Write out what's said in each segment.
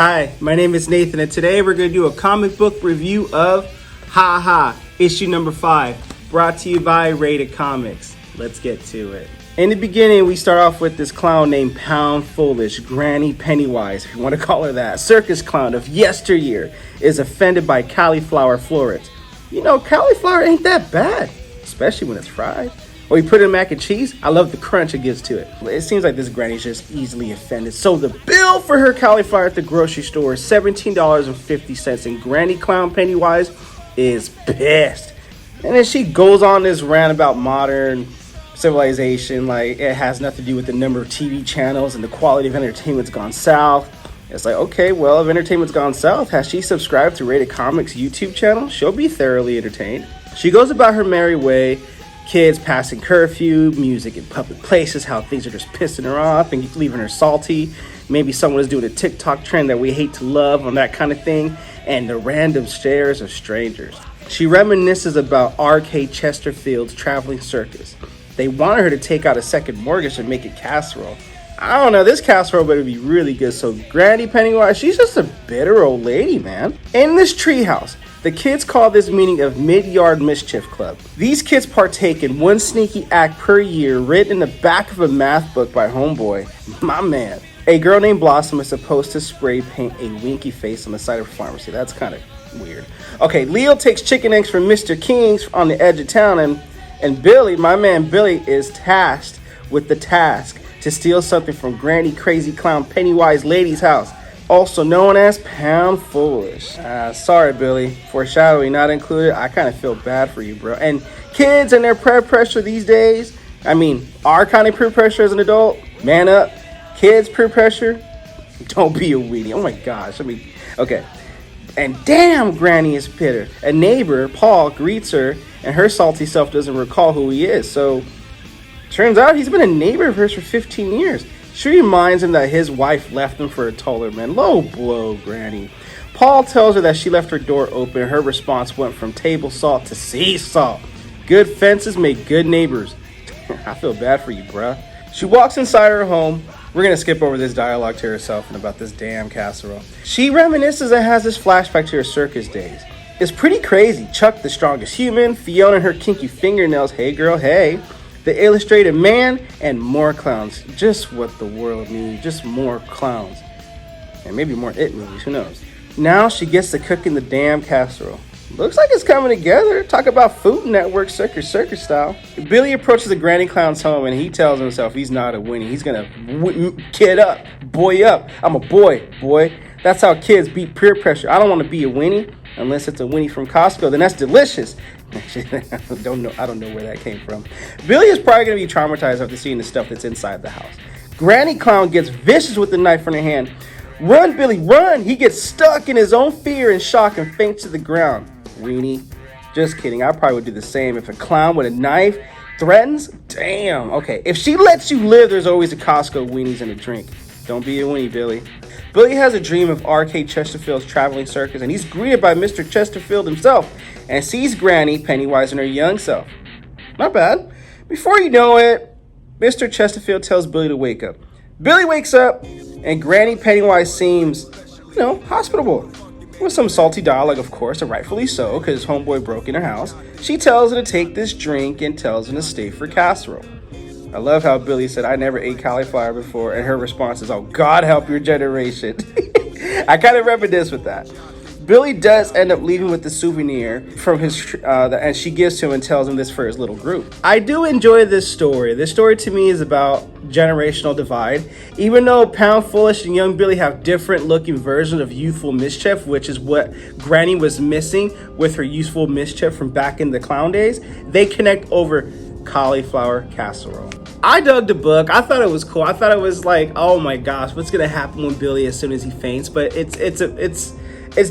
Hi, my name is Nathan, and today we're going to do a comic book review of Ha Ha, issue number 5, brought to you by Rated Comics. Let's get to it. In the beginning, we start off with this clown named Pound Foolish, Granny Pennywise, if you want to call her that. Circus clown of yesteryear is offended by cauliflower florets. You know, cauliflower ain't that bad, especially when it's fried. Or you put it in mac and cheese, I love the crunch it gives to it. It seems like this granny's just easily offended. So the bill for her cauliflower at the grocery store is $17.50, and Granny Clown Pennywise is pissed. And then she goes on this rant about modern civilization, like it has nothing to do with the number of TV channels and the quality of entertainment's gone south. It's like, okay, well, if entertainment's gone south, has she subscribed to Rated Comics YouTube channel? She'll be thoroughly entertained. She goes about her merry way. Kids passing curfew, music in public places, how things are just pissing her off and leaving her salty. Maybe someone is doing a TikTok trend that we hate to love on that kind of thing. And the random stares of strangers. She reminisces about R.K. Chesterfield's traveling circus. They wanted her to take out a second mortgage and make a casserole. I don't know, this casserole better be really good. So Granny Pennywise, she's just a bitter old lady, man. In this treehouse, the kids call this meeting of Midyard Mischief Club. These kids partake in one sneaky act per year written in the back of a math book by homeboy, my man. A girl named Blossom is supposed to spray paint a winky face on the side of a pharmacy. That's kind of weird. Okay, Leo takes chicken eggs from Mr. King's on the edge of town, and Billy, my man Billy, is tasked with the task to steal something from Granny Crazy Clown Pennywise lady's house, also known as Pound Foolish. Sorry, Billy. Foreshadowing not included. I kind of feel bad for you, bro. And kids and their peer pressure these days. I mean, our kind of peer pressure as an adult. Man up. Kids peer pressure. Don't be a weenie. Oh my gosh. Okay. And damn, Granny is bitter. A neighbor, Paul, greets her, and her salty self doesn't recall who he is. So, turns out he's been a neighbor of hers for 15 years. She reminds him that his wife left him for a taller man. Low blow, Granny. Paul tells her that she left her door open. Her response went from table salt to sea salt. Good fences make good neighbors. I feel bad for you, bruh. She walks inside her home. We're going to skip over this dialogue to herself and about this damn casserole. She reminisces and has this flashback to her circus days. It's pretty crazy. Chuck, the strongest human. Fiona and her kinky fingernails. Hey, girl, hey. The Illustrated Man, and more clowns. Just what the world needs. Just more clowns. And maybe more It movies. Who knows? Now she gets to cooking the damn casserole. Looks like it's coming together. Talk about Food Network Circus Style. Billy approaches the Granny Clown's home, and he tells himself he's not a Weenie. He's gonna kid up, boy up. I'm a boy. That's how kids beat peer pressure. I don't want to be a Weenie unless it's a Weenie from Costco. Then that's delicious. I don't know where that came from. Billy is probably going to be traumatized after seeing the stuff that's inside the house. Granny Clown gets vicious with the knife in her hand. Run, Billy, run! He gets stuck in his own fear and shock and faints to the ground. Weenie. Just kidding. I probably would do the same if a clown with a knife threatens. Damn. Okay, if she lets you live, there's always a Costco weenies and a drink. Don't be a weenie, Billy. Billy has a dream of R.K. Chesterfield's traveling circus, and he's greeted by Mr. Chesterfield himself and sees Granny Pennywise and her young self. Not bad. Before you know it, Mr. Chesterfield tells Billy to wake up. Billy wakes up, and Granny Pennywise seems, hospitable. With some salty dialogue, of course, and rightfully so, because homeboy broke in her house. She tells her to take this drink and tells him to stay for casserole. I love how Billy said, I never ate cauliflower before, and her response is, oh, God help your generation. I kind of reminisce with that. Billy does end up leaving with the souvenir from his, and she gives to him and tells him this for his little group. I do enjoy this story. This story to me is about generational divide. Even though Pound Foolish and young Billy have different looking versions of youthful mischief, which is what Granny was missing with her youthful mischief from back in the clown days, they connect over cauliflower casserole. I dug the book. I thought it was cool. I thought it was like, oh my gosh, what's gonna happen when Billy as soon as he faints? But it's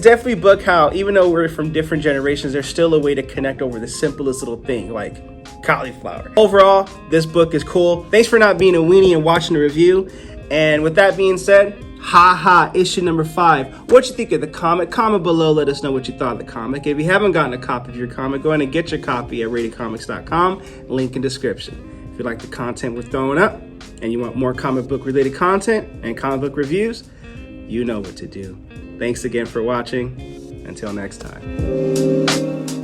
definitely a book how, even though we're from different generations, there's still a way to connect over the simplest little thing, like cauliflower. Overall, this book is cool. Thanks for not being a weenie and watching the review. And with that being said, Ha Ha, issue number 5. What you think of the comic? Comment below, let us know what you thought of the comic. If you haven't gotten a copy of your comic, go ahead and get your copy at RatedComics.com, link in description. If you like the content we're throwing up, and you want more comic book related content and comic book reviews, you know what to do. Thanks again for watching. Until next time.